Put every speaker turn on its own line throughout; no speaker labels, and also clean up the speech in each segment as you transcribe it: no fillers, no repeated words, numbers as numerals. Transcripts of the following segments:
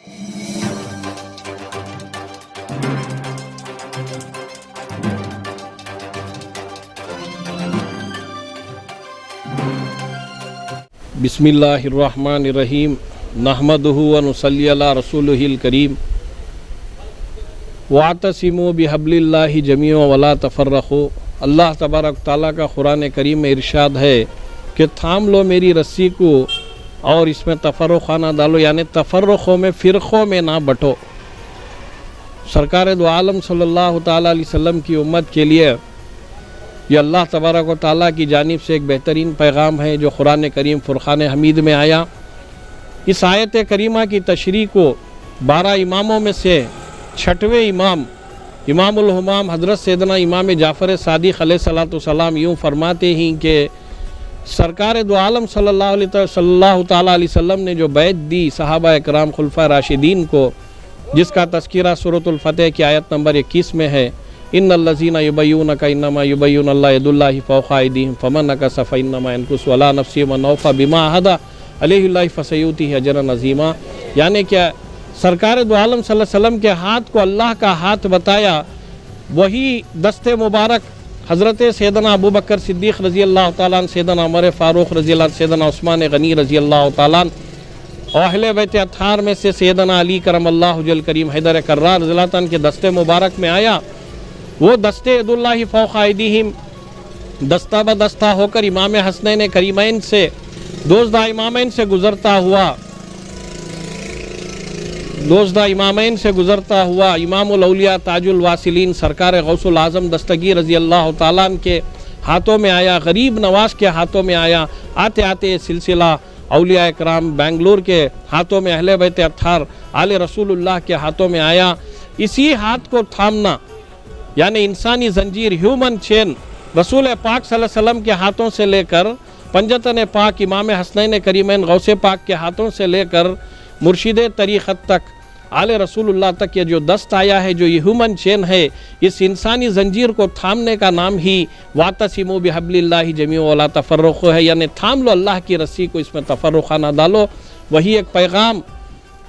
बिस्मिल्लाहिर्रहमानिर्रहीम नहमदुहु व नुसल्ली अला रसूलिहिल करीम वातसिमू बिहब्लिल्लाहि जमीअन वला तफर्रक़ू। अल्लाह तबारक ताला का कुरान करीम में इरशाद है कि थाम लो मेरी रस्सी को और इसमें तफर्रुक़ ना डालो, यानी तफर्रुक़ों में फ़िरक़ों में ना बटो। सरकार दो आलम सल्लल्लाहु ताला अलैहि वसल्लम की उम्मत के लिए ये अल्लाह तबारक व ताला की जानिब से एक बेहतरीन पैगाम है जो कुरान करीम फुरक़ान हमीद में आया। इस आयत करीमा की तशरीह को 12 इमामों में से 6वें इमाम इमामुल हुमाम हज़रत सैयदना इमाम जाफ़र सादिक़ अलैहिस्सलाम यूँ फरमाते हैं कि सरकार दो आलम सल्लल्लाहु ताला अलैहि वसल्लम ने जो बैत दी सहाबा इकराम खुलफा राशिदीन को, जिसका तज़किरा सूरतुल फ़तह की आयत नंबर 21 में है, इन्नल्लज़ीना युबय्यूनका इन्नमा युबय्यूनल्लाहु यदुल्लाहि फ़ौक़ा अयदीहिम फमन नकसा फ़इन्नमा यनकुसु अला नफ़्सिही व नौफ़ा बिमा अहदा अलैहि फ़सयुतीहि अजरन अज़ीमा। यानी क्या सरकार दो आलम सल्लल्लाहु अलैहि वसल्लम के हाथ को अल्लाह का हाथ बताया, वही दस्ते मुबारक हज़रत सैयदना अबू बकर सिद्दीक़ रज़ी अल्लाह तआला अन्हु, सैयदना उमर फ़ारूक़ रज़ी अल्लाह, सैयदना उस्मान गनी रज़ी अल्लाह तआला अन्हु और अहले बैत अत्हार में से सैयदना अली करमल्लाहु वजहल करीम हैदर कर्रार रज़ी अल्लाह तआला के दस्ते मुबारक में आया। वो दस्ते यदुल्लाहि फ़ौक़ा अयदीहिम दस्ता ब दस्ता होकर इमाम हसनैन करीमैन से दोज़दा इमामैन से गुज़रता हुआ इमामुल औलिया ताजुल वासिलीन सरकार गौसुल आज़म दस्तगीर रज़ी अल्लाह तआला अन्हु के हाथों में आया, गरीब नवाज़ के हाथों में आया। आते आते सिलसिला औलिया इकराम बेंगलुर के हाथों में, अहले बैत अत्हार आले रसूलुल्लाह के हाथों में आया। इसी हाथ को थामना यानी इंसानी जंजीर, ह्यूमन चेन, रसूल पाक सल्लल्लाहु अलैहि वसल्लम के हाथों से लेकर पंजतन पाक इमाम हसनैन करीमैन गौसे पाक के हाथों से लेकर मुर्शिद तरीक़त तक आले रसूलुल्लाह तक ये जो दस्त आया है, जो ये ह्यूमन चेन है, इस इंसानी जंजीर को थामने का नाम ही वातसिमू बिहब्लिल्लाहि जमीअन वला तफर्रक़ू है। यानी थाम लो अल्लाह की रस्सी को, इसमें तफर्रुक़ ना डालो। वही एक पैगाम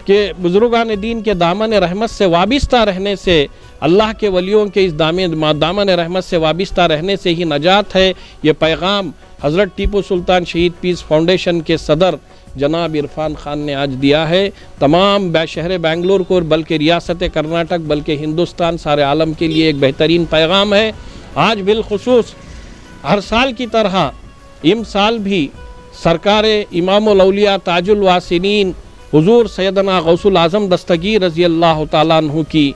कि बुज़ुर्गान दीन के दामन रहमत से वाबिस्ता रहने से, अल्लाह के वलियों के इस दामन रहमत से वाबिस्ता रहने से ही नजात है। ये पैगाम हज़रत टीपू सुल्तान शहीद पीस फाउंडेशन के सदर जनाब इरफान खान ने आज दिया है तमाम शहर बेंगलुरु को, बल्कि रियासत कर्नाटक, बल्कि हिंदुस्तान, सारे आलम के लिए एक बेहतरीन पैगाम है। आज बिलखुसूस हर साल की तरह इम साल भी सरकार इमामुल औलिया ताजुल वासिलीन हुजूर सैयदना गौसुल आज़म दस्तगीर रज़ी अल्लाह तआला अन्हु की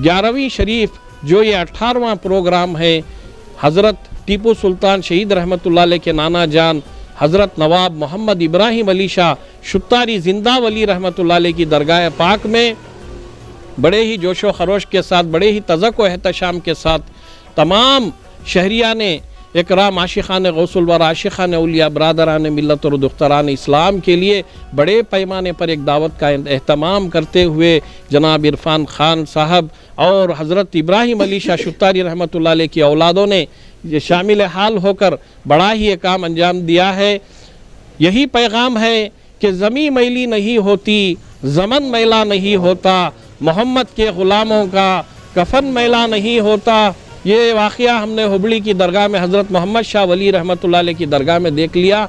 11वीं शरीफ, जो ये 18वां प्रोग्राम है, हज़रत टीपू सुल्तान शहीद रहमतुल्लाह अलैह के नाना जान हज़रत नवाब मोहम्मद इब्राहिम अली शाह शुत्तारी जिंदा वली रहमतुल्लाह अलैह की दरगाह पाक में बड़े ही जोशो खरोश के साथ, बड़े ही तज़क्क व एहतशाम के साथ तमाम शहरिया ने इकराम आशिक़ान गौसुल वर आशिक़ान औलिया बरादरान मिल्लत और दुख्तरान इस्लाम के लिए बड़े पैमाने पर एक दावत का एहतमाम करते हुए जनाब इरफान खान साहब और हज़रत इब्राहिम अली शाह शुत्तारी रहमतुल्लाह अलैह की औलादों ने ये शामिल हाल होकर बड़ा ही ये काम अंजाम दिया है। यही पैगाम है कि ज़मीं मैली नहीं होती, ज़मन मैला नहीं होता, मोहम्मद के ग़ुलामों का कफन मैला नहीं होता। ये वाक़या हमने हुबली की दरगाह में हज़रत मोहम्मद शाह वली रहमतुल्लाह अलैह की दरगाह में देख लिया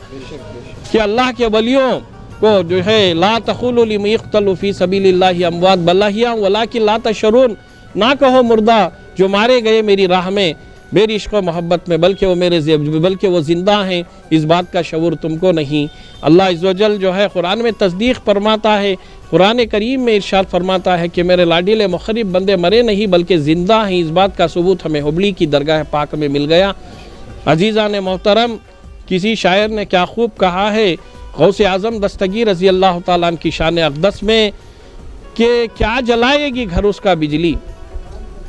कि अल्लाह के वलियों को जो है ला तक़ूलू लिमन युक़्तलू फ़ी सबीलिल्लाहि अमवात बल अहया वलाकिन ला तशऊरून, ना कहो मुर्दा जो मारे गए मेरी राह में, मेरी इश्क़ व मोहब्बत में, बल्कि वो ज़िंदा हैं, इस बात का शऊर तुमको नहीं। अल्लाह अज़्ज़ व जल जो है कुरान में तस्दीक़ फरमाता है, कुरान करीम में इरशाद फरमाता है कि मेरे लाडीले मुख़र्रिब बंदे मरे नहीं बल्कि ज़िंदा हैं। इस बात का सबूत हमें हुबली की दरगाह पाक में मिल गया। अज़ीज़ान मोहतरम, किसी शायर ने क्या खूब कहा है गौसे आज़म दस्तगीर रज़ी अल्लाह तआला अन्हु की शान अक़दस में कि क्या जलाएगी घर उसका बिजली,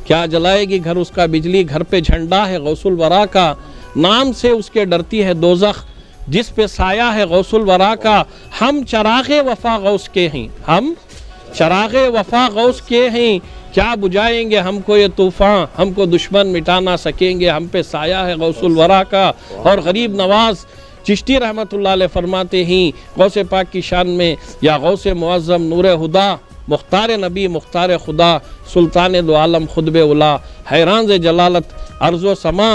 क्या जलाएगी घर उसका बिजली, घर पे झंडा है गौसुल वरा का, नाम से उसके डरती है दोज़ख, जिस पे साया है गौसुल वरा का। हम चराग़े वफ़ा गौस के हैं, हम चराग़े वफ़ा गौस के हैं, क्या बुझाएंगे हमको ये तूफ़ान, हमको दुश्मन मिटा ना सकेंगे, हम पे साया है गौसुल वरा का। और गरीब नवाज़ चिश्ती रहमतुल्लाह अलैह फरमाते हैं गौसे पाक की शान में, या गौसे मुअज़्ज़म नूर हुदा مختار نبی مختار خدا سلطان دو عالم خطب اولا حیران ز جلالت ارض و سما،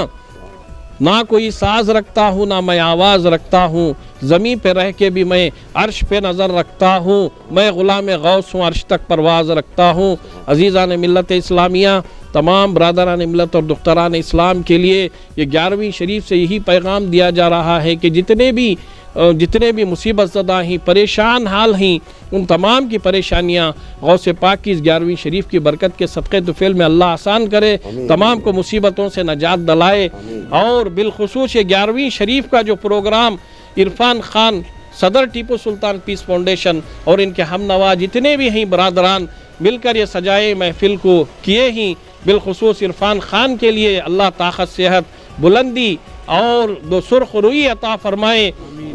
نہ کوئی ساز رکھتا ہوں نہ میں آواز رکھتا ہوں، زمین پہ رہ کے بھی میں عرش پہ نظر رکھتا ہوں، میں غلام غوث ہوں عرش تک پرواز رکھتا ہوں۔ عزیزان ملت اسلامیہ، تمام برادران ملت اور دختران اسلام کے لیے یہ 11ویں شریف سے یہی پیغام دیا جا رہا ہے کہ جتنے بھی مصیبت زدہ ہیں، پریشان حال ہیں، ان تمام کی پریشانیاں غوث پاک کی اس 11ویں شریف کی برکت کے صدقے طفیل میں اللہ آسان کرے، تمام کو مصیبتوں سے نجات دلائے۔ اور بالخصوص یہ 11ویں شریف کا جو پروگرام عرفان خان صدر ٹیپو سلطان پیس فاؤنڈیشن اور ان کے ہم نوا جتنے بھی ہیں برادران مل کر یہ سجائے محفل کو کیے ہیں، بالخصوص عرفان خان کے لیے اللہ طاقت صحت بلندی اور دو سرخ روئی عطا فرمائے،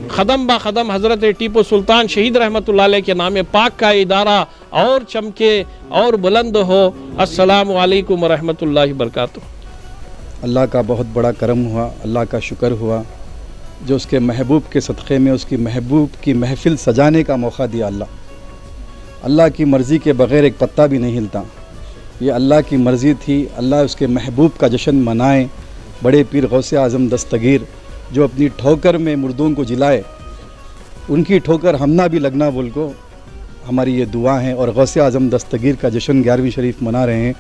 قدم با قدم حضرت ٹیپو سلطان شہید رحمۃ اللہ علیہ کے نام پاک کا ادارہ اور چمکے اور بلند ہو۔ السلام علیکم ورحمۃ اللہ وبرکاتہ۔
اللہ کا بہت بڑا کرم ہوا، اللہ کا شکر ہوا جو اس کے محبوب کے صدقے میں اس کی محبوب کی محفل سجانے کا موقع دیا۔ اللہ کی مرضی کے بغیر ایک پتہ بھی نہیں ہلتا، یہ اللہ کی مرضی تھی۔ اللہ اس کے محبوب کا جشن منائے، بڑے پیر غوث اعظم دستگیر جو اپنی ٹھوکر میں مردوں کو جلائے، ان کی ٹھوکر ہم نہ بھی لگنا بول کو ہماری یہ دعا ہیں۔ اور غوث اعظم دستگیر کا جشن 11ویں شریف منا رہے ہیں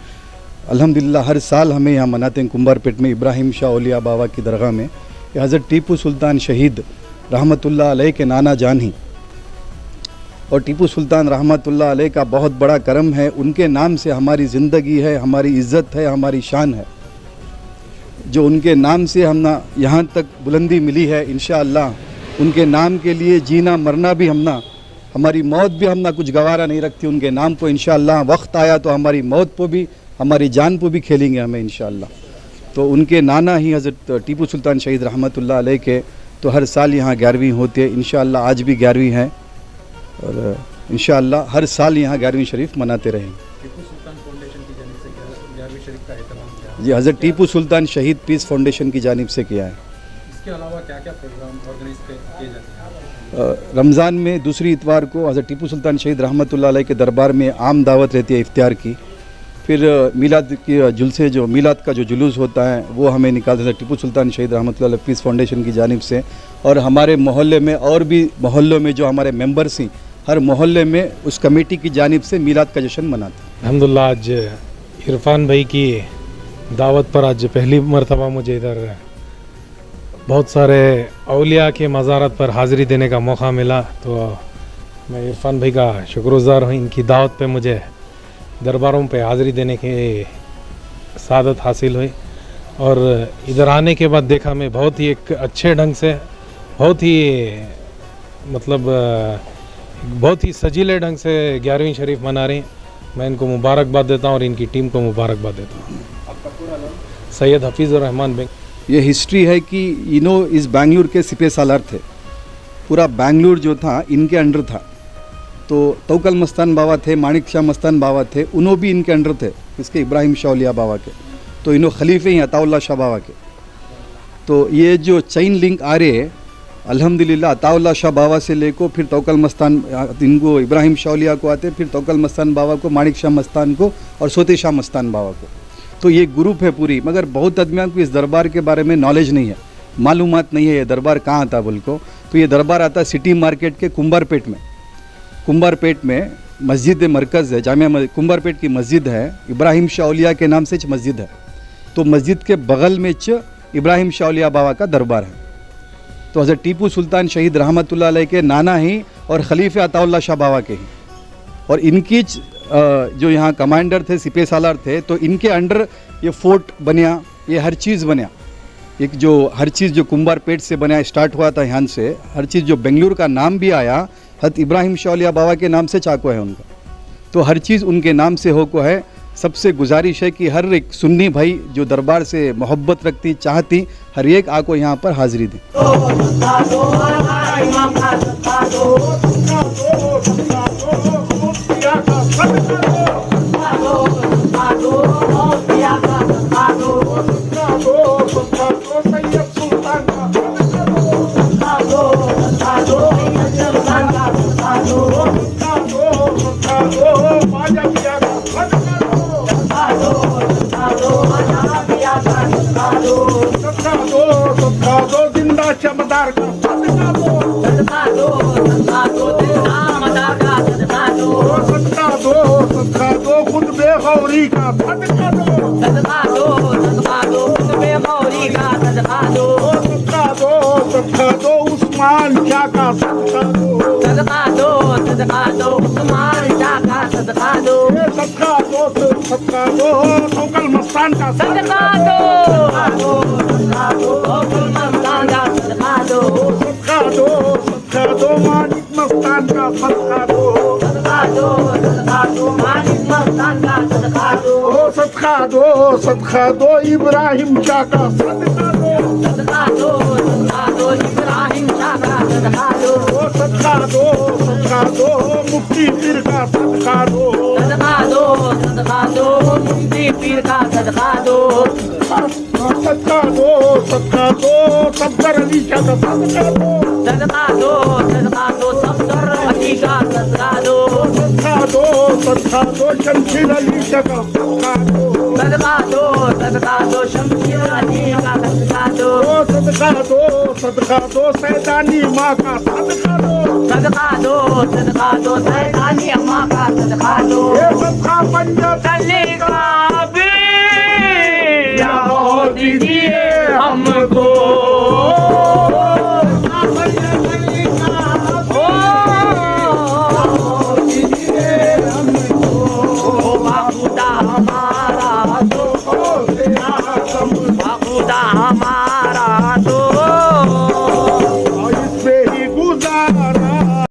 الحمدللہ۔ ہر سال ہمیں یہاں مناتے ہیں کمبار پیٹ میں ابراہیم شاہ اولیاء بابا کی درگاہ میں۔ یہ حضرت ٹیپو سلطان شہید رحمۃ اللہ علیہ کے نانا جان ہیں، اور ٹیپو سلطان رحمۃ اللہ علیہ کا بہت بڑا کرم ہے، ان کے نام سے ہماری زندگی ہے، ہماری عزت ہے، ہماری شان ہے۔ جو ان کے نام سے ہم نہ یہاں تک بلندی ملی ہے، انشاءاللہ ان کے نام کے لیے جینا مرنا بھی ہماری موت بھی ہم نہ کچھ گوارا نہیں رکھتی ان کے نام کو۔ انشاءاللہ وقت آیا تو ہماری موت پہ بھی ہماری جان پہ بھی کھیلیں گے ہمیں انشاءاللہ۔ تو ان کے نانا ہی حضرت ٹیپو سلطان شہید رحمۃ اللہ علیہ کے تو ہر سال یہاں 11ویں ہوتی ہے، انشاءاللہ آج بھی 11ویں ہے، اور انشاءاللہ ہر سال یہاں 11ویں شریف مناتے رہیں گے۔
ٹیپو سلطان فاؤنڈیشن کی جانب سے 11ویں شریف کا اہتمام کیا؟
جی، حضرت ٹیپو سلطان شہید پیس فاؤنڈیشن کی جانب سے کیا ہے۔
اس کے علاوہ کیا کیا پروگرام آرگنائز کیے جاتے ہیں؟
رمضان میں دوسری اتوار کو حضرت ٹیپو سلطان شہید رحمۃ اللہ علیہ کے دربار میں عام دعوت رہتی ہے افطار کی۔ پھر میلاد کی جلسے جو میلاد کا جو جلوس ہوتا ہے وہ ہمیں نکالتے ہیں ٹیپو سلطان شہید رحمۃ اللہ علیہ پیس فاؤنڈیشن کی جانب سے، اور ہمارے محلے میں اور بھی محلوں میں جو ہمارے ممبرس ہیں ہر محلے میں اس کمیٹی کی جانب سے میلاد کا جشن مناتے ہیں۔
الحمدللہ آج عرفان بھائی کی دعوت پر آج پہلی مرتبہ مجھے ادھر بہت سارے اولیاء کے مزارات پر حاضری دینے کا موقع ملا، تو میں عرفان بھائی کا شکر گزار ہوں۔ ان کی دعوت پہ مجھے درباروں پہ حاضری دینے کی سعادت حاصل ہوئی، اور ادھر آنے کے بعد دیکھا میں بہت ہی ایک اچھے ڈھنگ سے بہت ہی سجیلے ڈھنگ سے 11ویں شریف منا رہی ہیں۔ میں ان کو مبارکباد دیتا ہوں اور ان کی ٹیم کو مبارکباد دیتا ہوں۔ سید حفیظ الرحمان بینک۔
یہ ہسٹری ہے کہ اس بنگلور کے سپہ سالار تھے، پورا بنگلور جو تھا ان کے انڈر تھا۔ تو توکل مستان بابا تھے، مانک شاہ مستان بابا تھے، انہوں بھی ان کے انڈر تھے، اس کے ابراہیم شاہ اولیاء بابا کے، تو انہوں خلیفے ہیں عطا اللہ شاہ بابا کے۔ تو یہ جو چین لنک آ رہے ہیں الحمدللہ عطا اللہ شاہ بابا سے لے کو پھر توکل مستان ان کو ابراہیم شاہ اولیاء کو آتے، پھر توکل مستان بابا کو، مانک شاہ مستان کو، اور سوتے شاہ مستان بابا کو۔ تو یہ گروپ ہے پوری، مگر بہت آدمیوں کو اس دربار کے بارے میں نالج نہیں ہے، معلومات نہیں ہے یہ دربار کہاں آتا بول کو۔ تو یہ دربار آتا سٹی مارکیٹ کے کمبار پیٹ میں۔ کمبار پیٹ میں مسجد مرکز ہے، جامعہ کمبار پیٹ کی مسجد ہے، ابراہیم شاہ اولیاء کے نام سے مسجد ہے۔ تو مسجد کے بغل میں ابراہیم شاہ اولیاء بابا کا دربار ہے۔ تو حضرت ٹیپو سلطان شہید رحمۃ اللہ علیہ کے نانا ہی اور خلیفہ عطا اللہ شاہ بابا کے ہی، اور ان کی جو یہاں کمانڈر تھے، سپہ سالار تھے، تو ان کے انڈر یہ فورٹ بنیا، یہ ہر چیز بنیا۔ ایک جو ہر چیز جو کمبار پیٹ سے بنیا اسٹارٹ ہوا تھا یہاں سے، ہر چیز جو بنگلور کا نام بھی آیا حضرت ابراہیم شاہ اولیاء بابا کے نام سے چاکو ہے ان کا، تو ہر چیز ان کے نام سے ہو کو ہے۔ سب سے گزارش ہے کہ ہر ایک سنی بھائی جو دربار سے محبت رکھتی چاہتی، ہر ایک آ کو یہاں پر حاضری دیں۔
Oh बाजा पिया का सदका दो सदका दो जिंदा चमदार का सदका दो सदका दो खुद बेगौरी का सदका दो सदका दो उस्मान शाह का सदका दो सदका दो तौकल मस्तान का सदका दो मानिक मस्तान का सदका दो सदका दो इब्राहिम शाह का सदका दो सदका दो मुफ्ती पीर का सदका दो सदका दो सफदर अली शाह का सदका दो शमशीर अली शाह का सदका दो सैदानी माँ का सदका दो ये सदका पंजाब